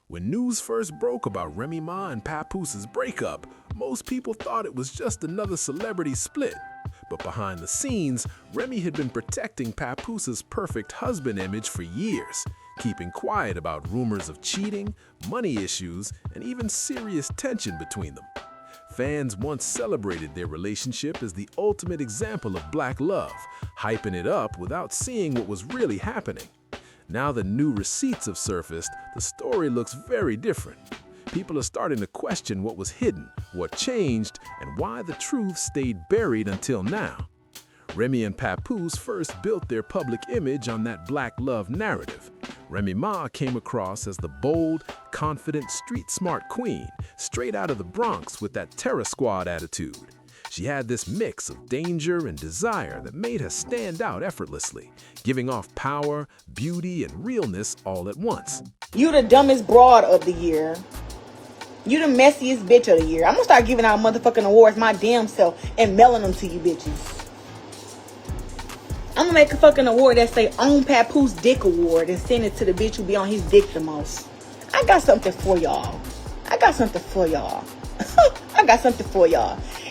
When news first broke about Remy Ma and Papoose's breakup, most people thought it was just another celebrity split. But behind the scenes, Remy had been protecting Papoose's perfect husband image for years, keeping quiet about rumors of cheating, money issues, and even serious tension between them. Fans once celebrated their relationship as the ultimate example of black love, hyping it up without seeing what was really happening. Now that new receipts have surfaced, the story looks very different. People are starting to question what was hidden, what changed, and why the truth stayed buried until now. Remy and Papoose first built their public image on that black love narrative. Remy Ma came across as the bold, confident, street-smart queen, straight out of the Bronx with that Terror Squad attitude. She had this mix of danger and desire that made her stand out effortlessly, giving off power, beauty, and realness all at once. You the dumbest broad of the year. You the messiest bitch of the year. I'm gonna start giving out motherfucking awards my damn self and mailing them to you bitches. I'm gonna make a fucking award that say "Own Papoose Dick Award" and send it to the bitch who be on his dick the most. I got something for y'all. I got something for y'all.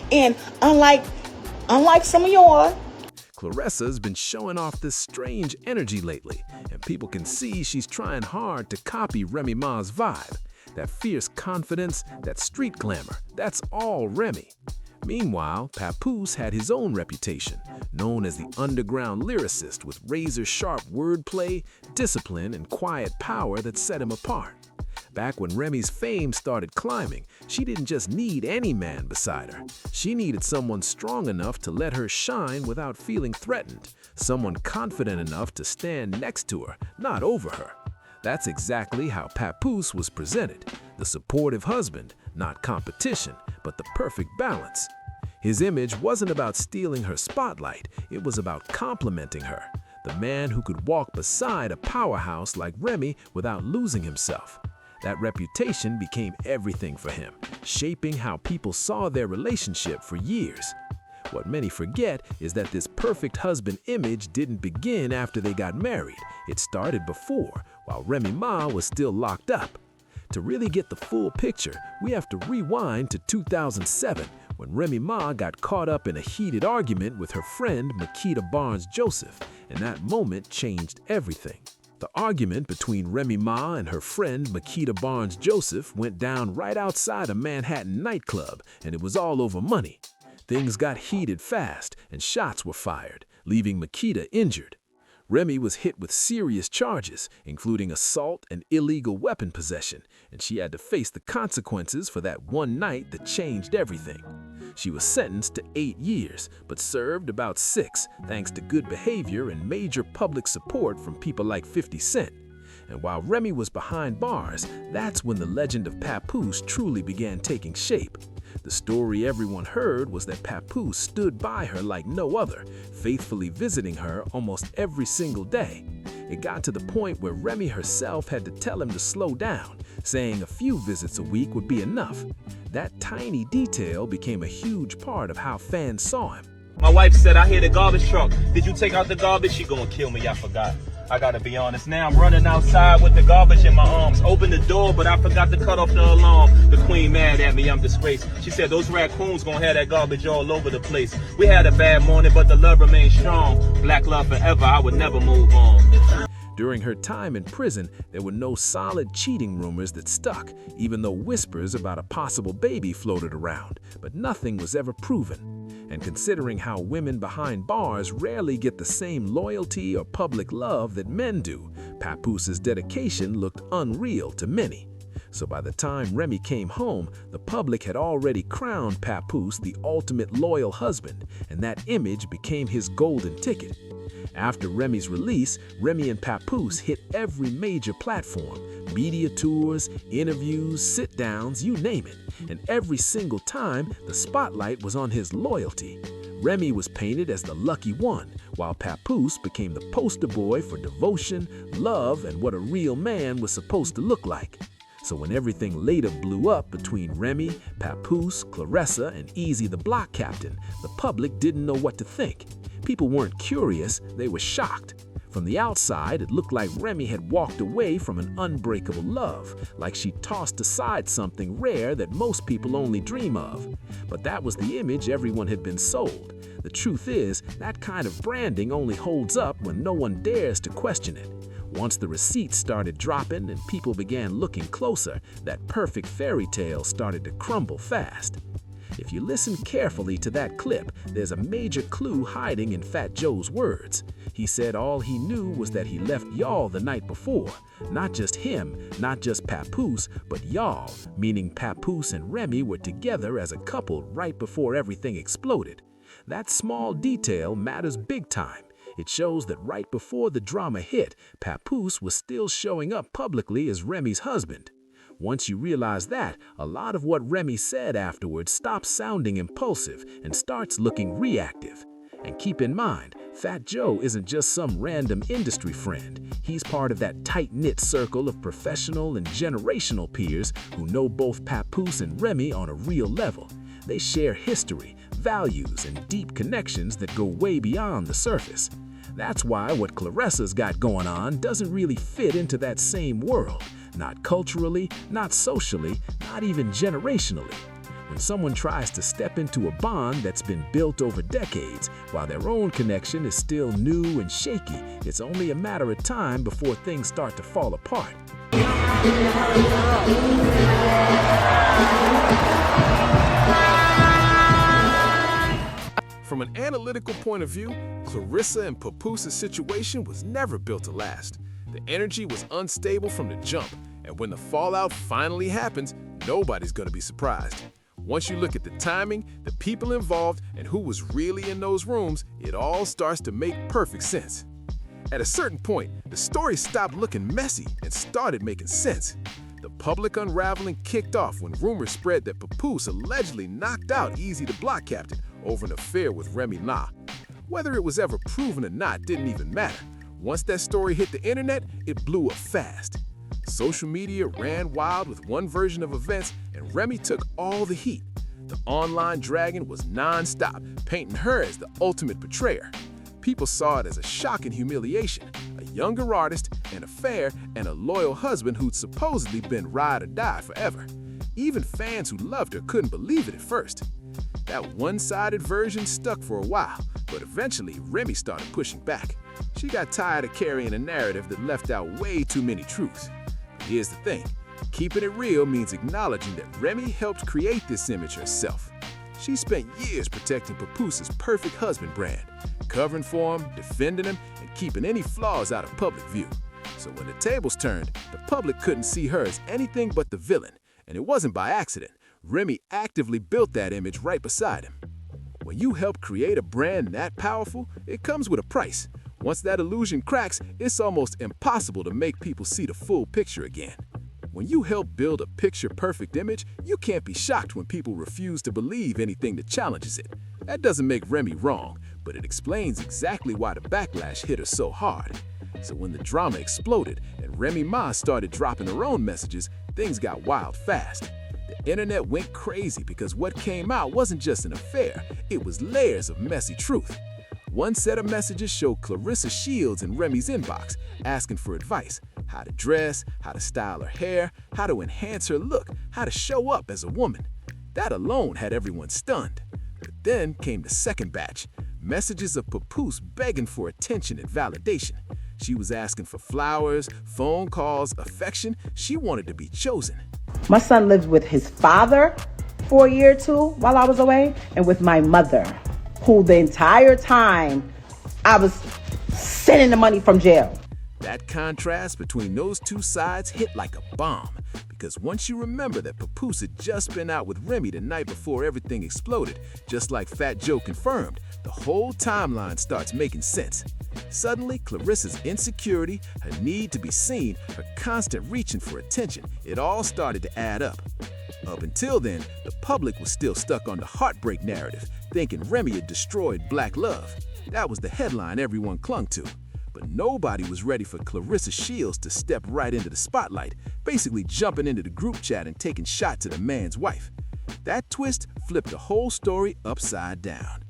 And unlike some of y'all, Claressa's been showing off this strange energy lately, and people can see she's trying hard to copy Remy Ma's vibe. That fierce confidence, that street glamour, that's all Remy. Meanwhile, Papoose had his own reputation, known as the underground lyricist with razor-sharp wordplay, discipline, and quiet power that set him apart. Back when Remy's fame started climbing, she didn't just need any man beside her. She needed someone strong enough to let her shine without feeling threatened, someone confident enough to stand next to her, not over her. That's exactly how Papoose was presented, the supportive husband, not competition, but the perfect balance. His image wasn't about stealing her spotlight, it was about complementing her, the man who could walk beside a powerhouse like Remy without losing himself. That reputation became everything for him, shaping how people saw their relationship for years. What many forget is that this perfect husband image didn't begin after they got married. It started before, while Remy Ma was still locked up. To really get the full picture, we have to rewind to 2007, when Remy Ma got caught up in a heated argument with her friend Makita Barnes-Joseph, and that moment changed everything. The argument between Remy Ma and her friend Makita Barnes-Joseph went down right outside a Manhattan nightclub, and it was all over money. Things got heated fast, and shots were fired, leaving Makita injured. Remy was hit with serious charges, including assault and illegal weapon possession, and she had to face the consequences for that one night that changed everything. She was sentenced to 8 years, but served about 6, thanks to good behavior and major public support from people like 50 Cent. And while Remy was behind bars, that's when the legend of Papoose truly began taking shape. The story everyone heard was that Papoose stood by her like no other, faithfully visiting her almost every single day. It got to the point where Remy herself had to tell him to slow down, saying a few visits a week would be enough. That tiny detail became a huge part of how fans saw him. My wife said, I hear the garbage truck. Did you take out the garbage? She gonna kill me, I forgot. I gotta be honest, now I'm running outside with the garbage in my arms. Open the door, but I forgot to cut off the alarm. The queen mad at me, I'm disgraced. She said those raccoons gonna have that garbage all over the place. We had a bad morning, but the love remained strong. Black love forever, I would never move on. During her time in prison, there were no solid cheating rumors that stuck, even though whispers about a possible baby floated around, but nothing was ever proven. And considering how women behind bars rarely get the same loyalty or public love that men do, Papoose's dedication looked unreal to many. So by the time Remy came home, the public had already crowned Papoose the ultimate loyal husband, and that image became his golden ticket. After Remy's release, Remy and Papoose hit every major platform, media tours, interviews, sit-downs, you name it. And every single time, the spotlight was on his loyalty. Remy was painted as the lucky one, while Papoose became the poster boy for devotion, love, and what a real man was supposed to look like. So when everything later blew up between Remy, Papoose, Claressa, and Easy the Block Captain, the public didn't know what to think. People weren't curious, they were shocked. From the outside, it looked like Remy had walked away from an unbreakable love, like she tossed aside something rare that most people only dream of. But that was the image everyone had been sold. The truth is, that kind of branding only holds up when no one dares to question it. Once the receipts started dropping and people began looking closer, that perfect fairy tale started to crumble fast. If you listen carefully to that clip, there's a major clue hiding in Fat Joe's words. He said all he knew was that he left y'all the night before. Not just him, not just Papoose, but y'all, meaning Papoose and Remy were together as a couple right before everything exploded. That small detail matters big time. It shows that right before the drama hit, Papoose was still showing up publicly as Remy's husband. Once you realize that, a lot of what Remy said afterwards stops sounding impulsive and starts looking reactive. And keep in mind, Fat Joe isn't just some random industry friend. He's part of that tight-knit circle of professional and generational peers who know both Papoose and Remy on a real level. They share history, values, and deep connections that go way beyond the surface. That's why what Clarissa's got going on doesn't really fit into that same world. Not culturally, not socially, not even generationally. When someone tries to step into a bond that's been built over decades, while their own connection is still new and shaky, it's only a matter of time before things start to fall apart. From an analytical point of view, Clarissa and Papoose's situation was never built to last. The energy was unstable from the jump, and when the fallout finally happens, nobody's going to be surprised. Once you look at the timing, the people involved, and who was really in those rooms, it all starts to make perfect sense. At a certain point, the story stopped looking messy and started making sense. The public unraveling kicked off when rumors spread that Papoose allegedly knocked out Easy the Block Captain over an affair with Remy Ma. Whether it was ever proven or not didn't even matter. Once that story hit the internet, it blew up fast. Social media ran wild with one version of events, and Remy took all the heat. The online dragon was non-stop, painting her as the ultimate betrayer. People saw it as a shocking humiliation, a younger artist, an affair, and a loyal husband who'd supposedly been ride or die forever. Even fans who loved her couldn't believe it at first. That one-sided version stuck for a while, but eventually Remy started pushing back. She got tired of carrying a narrative that left out way too many truths. But here's the thing, keeping it real means acknowledging that Remy helped create this image herself. She spent years protecting Papoose's perfect husband brand, covering for him, defending him, and keeping any flaws out of public view. So when the tables turned, the public couldn't see her as anything but the villain, and it wasn't by accident. Remy actively built that image right beside him. When you help create a brand that powerful, it comes with a price. Once that illusion cracks, it's almost impossible to make people see the full picture again. When you help build a picture-perfect image, you can't be shocked when people refuse to believe anything that challenges it. That doesn't make Remy wrong, but it explains exactly why the backlash hit her so hard. So when the drama exploded and Remy Ma started dropping her own messages, things got wild fast. The internet went crazy because what came out wasn't just an affair, it was layers of messy truth. One set of messages showed Claressa Shields in Remy's inbox, asking for advice: how to dress, how to style her hair, how to enhance her look, how to show up as a woman. That alone had everyone stunned. But then came the second batch, messages of Papoose begging for attention and validation. She was asking for flowers, phone calls, affection. She wanted to be chosen. My son lives with his father for a year or two while I was away, and with my mother, who the entire time I was sending the money from jail. That contrast between those two sides hit like a bomb, because once you remember that Papoose had just been out with Remy the night before everything exploded, just like Fat Joe confirmed, the whole timeline starts making sense. Suddenly, Clarissa's insecurity, her need to be seen, her constant reaching for attention, it all started to add up. Up until then, the public was still stuck on the heartbreak narrative, thinking Remy had destroyed black love. That was the headline everyone clung to. But nobody was ready for Claressa Shields to step right into the spotlight, basically jumping into the group chat and taking shots at a man's wife. That twist flipped the whole story upside down.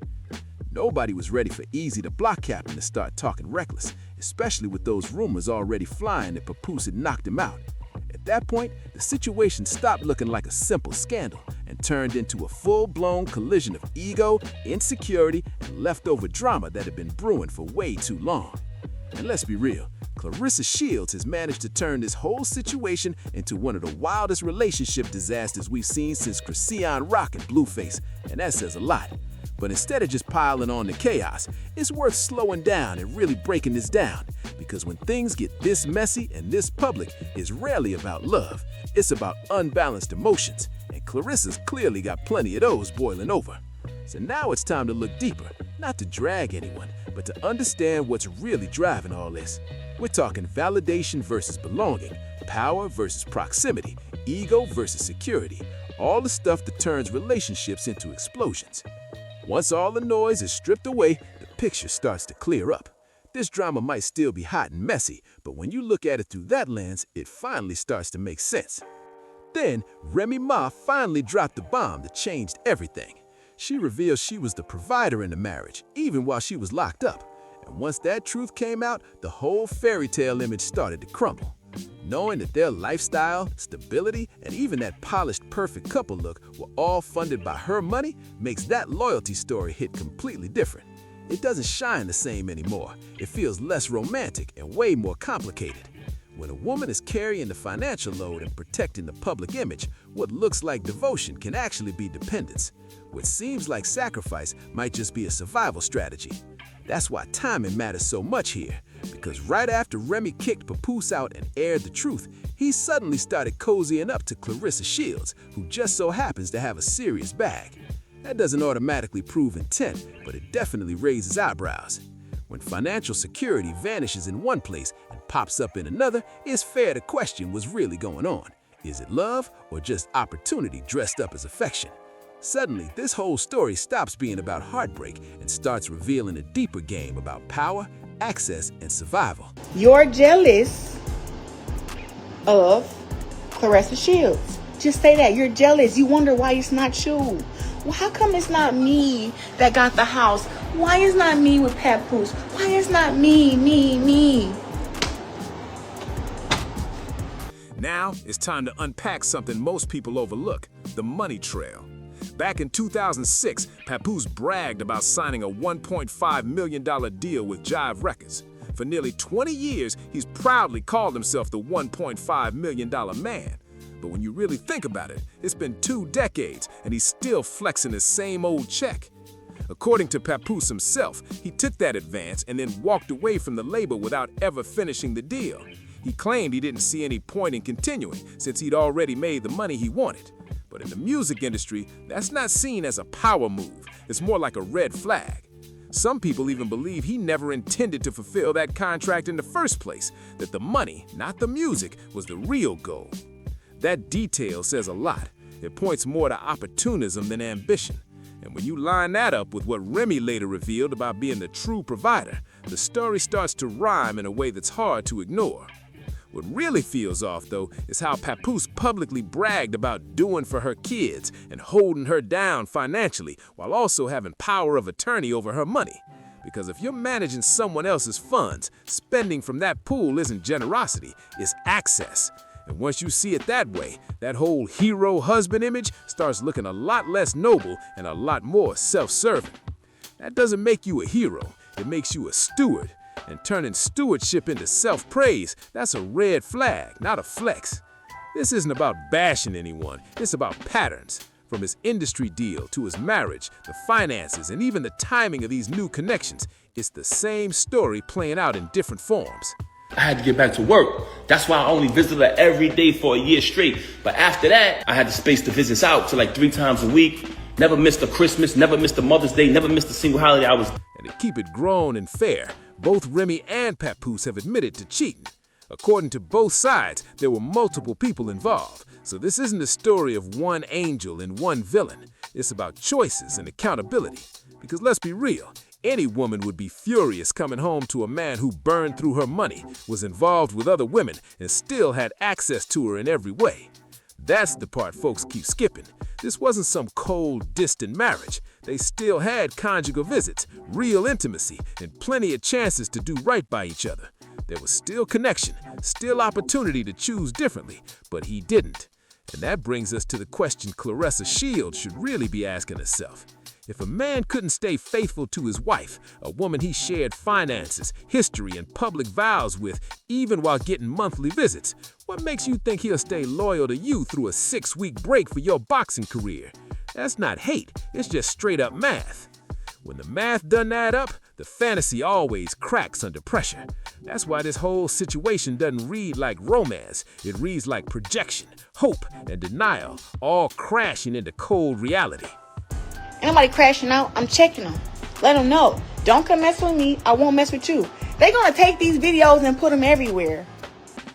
Nobody was ready for Easy the Block Captain to start talking reckless, especially with those rumors already flying that Papoose had knocked him out. At that point, the situation stopped looking like a simple scandal and turned into a full-blown collision of ego, insecurity, and leftover drama that had been brewing for way too long. And let's be real, Claressa Shields has managed to turn this whole situation into one of the wildest relationship disasters we've seen since Chrisean Rock and Blueface, and that says a lot. But instead of just piling on the chaos, it's worth slowing down and really breaking this down, because when things get this messy and this public, it's rarely about love. It's about unbalanced emotions, and Clarissa's clearly got plenty of those boiling over. So now it's time to look deeper, not to drag anyone, but to understand what's really driving all this. We're talking validation versus belonging, power versus proximity, ego versus security, all the stuff that turns relationships into explosions. Once all the noise is stripped away, the picture starts to clear up. This drama might still be hot and messy, but when you look at it through that lens, it finally starts to make sense. Then, Remy Ma finally dropped the bomb that changed everything. She revealed she was the provider in the marriage, even while she was locked up. And once that truth came out, the whole fairy tale image started to crumble. Knowing that their lifestyle, stability, and even that polished perfect couple look were all funded by her money makes that loyalty story hit completely different. It doesn't shine the same anymore. It feels less romantic and way more complicated. When a woman is carrying the financial load and protecting the public image, what looks like devotion can actually be dependence. What seems like sacrifice might just be a survival strategy. That's why timing matters so much here, because right after Remy kicked Papoose out and aired the truth, he suddenly started cozying up to Claressa Shields, who just so happens to have a serious bag. That doesn't automatically prove intent, but it definitely raises eyebrows. When financial security vanishes in one place and pops up in another, it's fair to question what's really going on. Is it love or just opportunity dressed up as affection? Suddenly, this whole story stops being about heartbreak and starts revealing a deeper game about power, access, and survival. You're jealous of Claressa Shields. Just say that. You're jealous. You wonder why it's not you. Well, how come it's not me that got the house? Why is not me with Papoose? Why is not me? Now, it's time to unpack something most people overlook, the money trail. Back in 2006, Papoose bragged about signing a $1.5 million deal with Jive Records. For nearly 20 years, he's proudly called himself the $1.5 million man. But when you really think about it, it's been 2 decades, and he's still flexing the same old check. According to Papoose himself, he took that advance and then walked away from the label without ever finishing the deal. He claimed he didn't see any point in continuing, since he'd already made the money he wanted. But in the music industry, that's not seen as a power move. It's more like a red flag. Some people even believe he never intended to fulfill that contract in the first place, that the money, not the music, was the real goal. That detail says a lot. It points more to opportunism than ambition. And when you line that up with what Remy later revealed about being the true provider, the story starts to rhyme in a way that's hard to ignore. What really feels off, though, is how Papoose publicly bragged about doing for her kids and holding her down financially while also having power of attorney over her money. Because if you're managing someone else's funds, spending from that pool isn't generosity, it's access. And once you see it that way, that whole hero husband image starts looking a lot less noble and a lot more self-serving. That doesn't make you a hero, it makes you a steward. And turning stewardship into self-praise, that's a red flag, not a flex. This isn't about bashing anyone, it's about patterns. From his industry deal to his marriage, the finances, and even the timing of these new connections, it's the same story playing out in different forms. I had to get back to work. That's why I only visited her every day for a year straight. But after that, I had the space to visit out to like 3 times a week. Never missed a Christmas, never missed a Mother's Day, never missed a single holiday. And to keep it grown and fair, both Remy and Papoose have admitted to cheating. According to both sides, there were multiple people involved. So this isn't a story of one angel and one villain. It's about choices and accountability. Because let's be real, any woman would be furious coming home to a man who burned through her money, was involved with other women, and still had access to her in every way. That's the part folks keep skipping. This wasn't some cold, distant marriage. They still had conjugal visits, real intimacy, and plenty of chances to do right by each other. There was still connection, still opportunity to choose differently, but he didn't. And that brings us to the question Claressa Shields should really be asking herself. If a man couldn't stay faithful to his wife, a woman he shared finances, history, and public vows with, even while getting monthly visits, what makes you think he'll stay loyal to you through a 6-week break for your boxing career? That's not hate, it's just straight up math. When the math doesn't add up, the fantasy always cracks under pressure. That's why this whole situation doesn't read like romance. It reads like projection, hope, and denial, all crashing into cold reality. Ain't nobody crashing out. I'm checking them. Let them know. Don't come mess with me. I won't mess with you. They're going to take these videos and put them everywhere.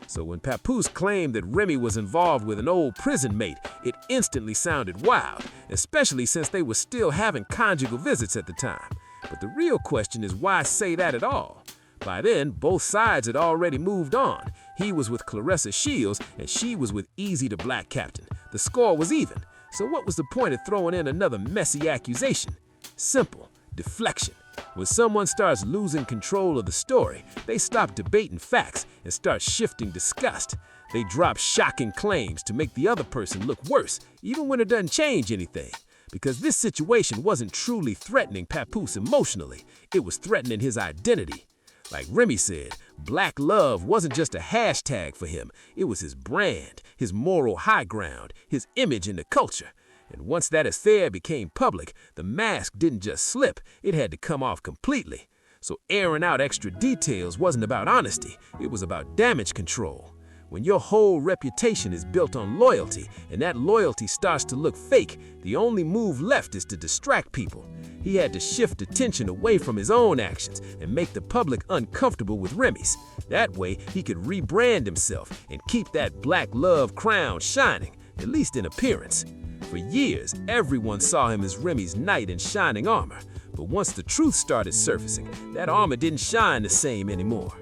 So when Papoose claimed that Remy was involved with an old prison mate, it instantly sounded wild, especially since they were still having conjugal visits at the time. But the real question is, why say that at all? By then, both sides had already moved on. He was with Claressa Shields, and she was with Easy the Black Captain. The score was even. So what was the point of throwing in another messy accusation? Simple. Deflection. When someone starts losing control of the story, they stop debating facts and start shifting disgust. They drop shocking claims to make the other person look worse, even when it doesn't change anything. Because this situation wasn't truly threatening Papoose emotionally, it was threatening his identity. Like Remy said, black love wasn't just a hashtag for him, it was his brand, his moral high ground, his image in the culture. And once that affair became public, the mask didn't just slip, it had to come off completely. So airing out extra details wasn't about honesty, it was about damage control. When your whole reputation is built on loyalty, and that loyalty starts to look fake, the only move left is to distract people. He had to shift attention away from his own actions and make the public uncomfortable with Remy's. That way, he could rebrand himself and keep that black love crown shining, at least in appearance. For years, everyone saw him as Remy's knight in shining armor. But once the truth started surfacing, that armor didn't shine the same anymore.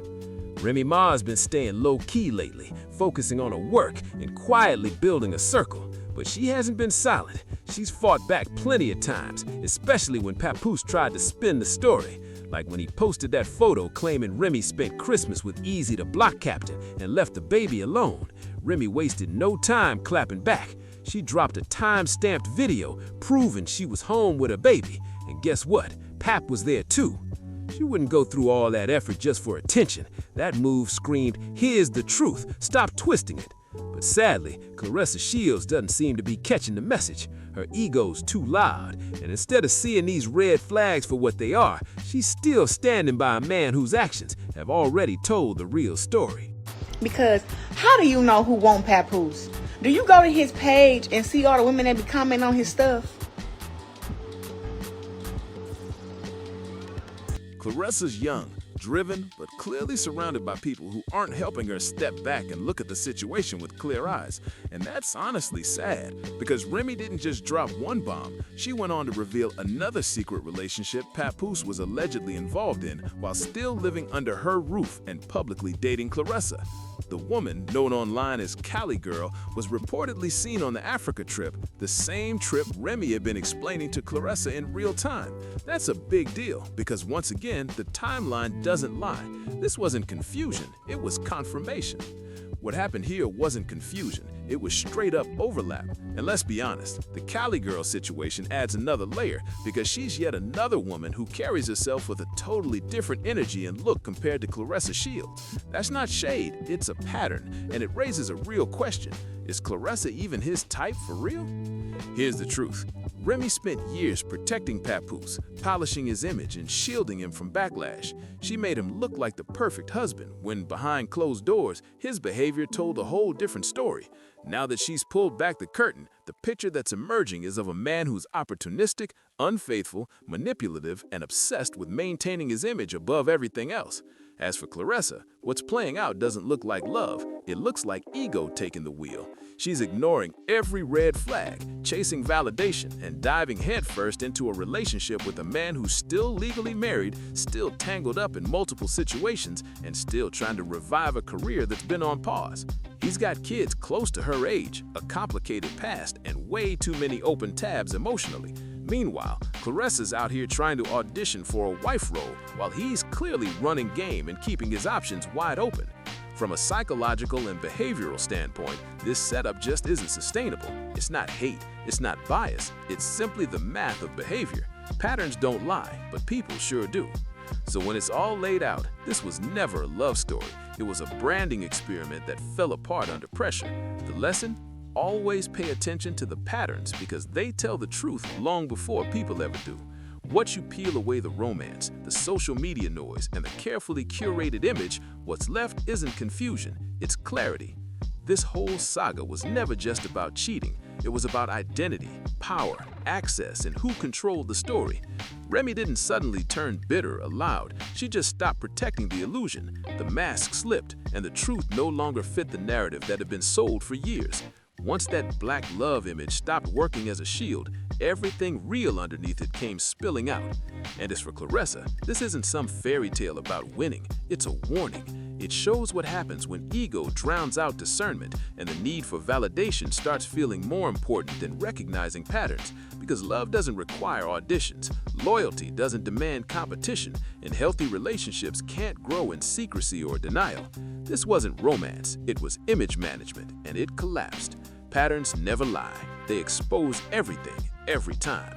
Remy Ma's been staying low-key lately, focusing on her work and quietly building a circle. But she hasn't been silent. She's fought back plenty of times, especially when Papoose tried to spin the story. Like when he posted that photo claiming Remy spent Christmas with Easy the Block Captain and left the baby alone. Remy wasted no time clapping back. She dropped a time-stamped video proving she was home with her baby. And guess what? Pap was there too. She wouldn't go through all that effort just for attention. That move screamed, "Here's the truth, stop twisting it." But sadly, Claressa Shields doesn't seem to be catching the message. Her ego's too loud, and instead of seeing these red flags for what they are, she's still standing by a man whose actions have already told the real story. Because how do you know who want Papoose? Do you go to his page and see all the women that be commenting on his stuff? Claressa's young, driven, but clearly surrounded by people who aren't helping her step back and look at the situation with clear eyes. And that's honestly sad, because Remy didn't just drop one bomb, she went on to reveal another secret relationship Papoose was allegedly involved in while still living under her roof and publicly dating Claressa. The woman, known online as Cali Girl, was reportedly seen on the Africa trip, the same trip Remy had been explaining to Claressa in real time. That's a big deal, because once again, the timeline doesn't lie. This wasn't confusion, it was confirmation. What happened here wasn't confusion, it was straight up overlap. And let's be honest, the Cali Girl situation adds another layer because she's yet another woman who carries herself with a totally different energy and look compared to Claressa Shields. That's not shade, it's a pattern, and it raises a real question. Is Claressa even his type for real? Here's the truth. Remy spent years protecting Papoose, polishing his image and shielding him from backlash. She made him look like the perfect husband, when behind closed doors, his behavior told a whole different story. Now that she's pulled back the curtain, the picture that's emerging is of a man who's opportunistic, unfaithful, manipulative, and obsessed with maintaining his image above everything else. As for Claressa, what's playing out doesn't look like love, it looks like ego taking the wheel. She's ignoring every red flag, chasing validation, and diving headfirst into a relationship with a man who's still legally married, still tangled up in multiple situations, and still trying to revive a career that's been on pause. He's got kids close to her age, a complicated past, and way too many open tabs emotionally. Meanwhile, Clarissa's out here trying to audition for a wife role while he's clearly running game and keeping his options wide open. From a psychological and behavioral standpoint, this setup just isn't sustainable. It's not hate, it's not bias, it's simply the math of behavior. Patterns don't lie, but people sure do. So when it's all laid out, this was never a love story. It was a branding experiment that fell apart under pressure. The lesson? Always pay attention to the patterns because they tell the truth long before people ever do. Once you peel away the romance, the social media noise, and the carefully curated image, what's left isn't confusion, it's clarity. This whole saga was never just about cheating. It was about identity, power, access, and who controlled the story. Remy didn't suddenly turn bitter or loud. She just stopped protecting the illusion. The mask slipped, and the truth no longer fit the narrative that had been sold for years. Once that black love image stopped working as a shield, everything real underneath it came spilling out. And as for Clarissa, this isn't some fairy tale about winning. It's a warning. It shows what happens when ego drowns out discernment and the need for validation starts feeling more important than recognizing patterns. Because love doesn't require auditions, loyalty doesn't demand competition, and healthy relationships can't grow in secrecy or denial. This wasn't romance, it was image management, and it collapsed. Patterns never lie. They expose everything, every time.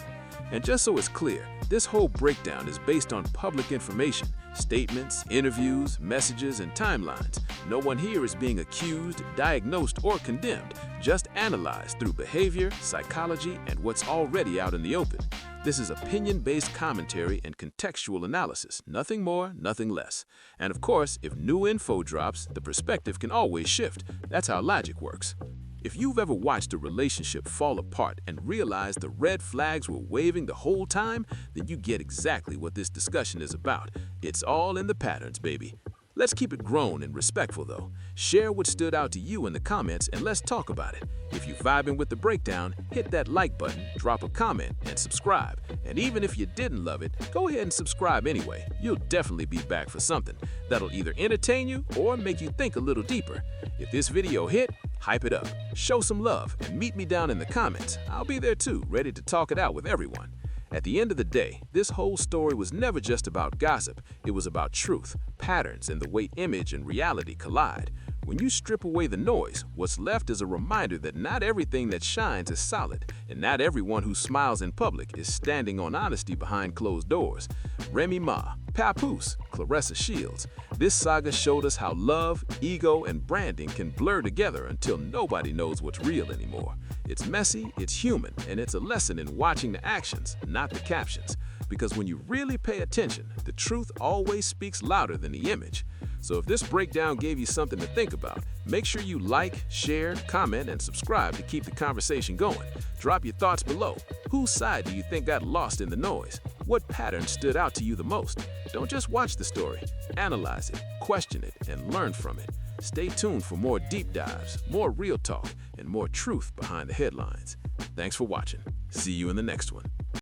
And just so it's clear, this whole breakdown is based on public information, statements, interviews, messages, and timelines. No one here is being accused, diagnosed, or condemned, just analyzed through behavior, psychology, and what's already out in the open. This is opinion-based commentary and contextual analysis, nothing more, nothing less. And of course, if new info drops, the perspective can always shift. That's how logic works. If you've ever watched a relationship fall apart and realized the red flags were waving the whole time, then you get exactly what this discussion is about. It's all in the patterns, baby. Let's keep it grown and respectful, though. Share what stood out to you in the comments and let's talk about it. If you're vibing with the breakdown, hit that like button, drop a comment, and subscribe. And even if you didn't love it, go ahead and subscribe anyway. You'll definitely be back for something that'll either entertain you or make you think a little deeper. If this video hit, hype it up, show some love, and meet me down in the comments. I'll be there too, ready to talk it out with everyone. At the end of the day, this whole story was never just about gossip. It was about truth, patterns, and the way image and reality collide. When you strip away the noise, what's left is a reminder that not everything that shines is solid, and not everyone who smiles in public is standing on honesty behind closed doors. Remy Ma, Papoose, Claressa Shields. This saga showed us how love, ego, and branding can blur together until nobody knows what's real anymore. It's messy, it's human, and it's a lesson in watching the actions, not the captions. Because when you really pay attention, the truth always speaks louder than the image. So if this breakdown gave you something to think about, make sure you like, share, comment, and subscribe to keep the conversation going. Drop your thoughts below. Whose side do you think got lost in the noise? What pattern stood out to you the most? Don't just watch the story. Analyze it, question it, and learn from it. Stay tuned for more deep dives, more real talk, and more truth behind the headlines. Thanks for watching. See you in the next one.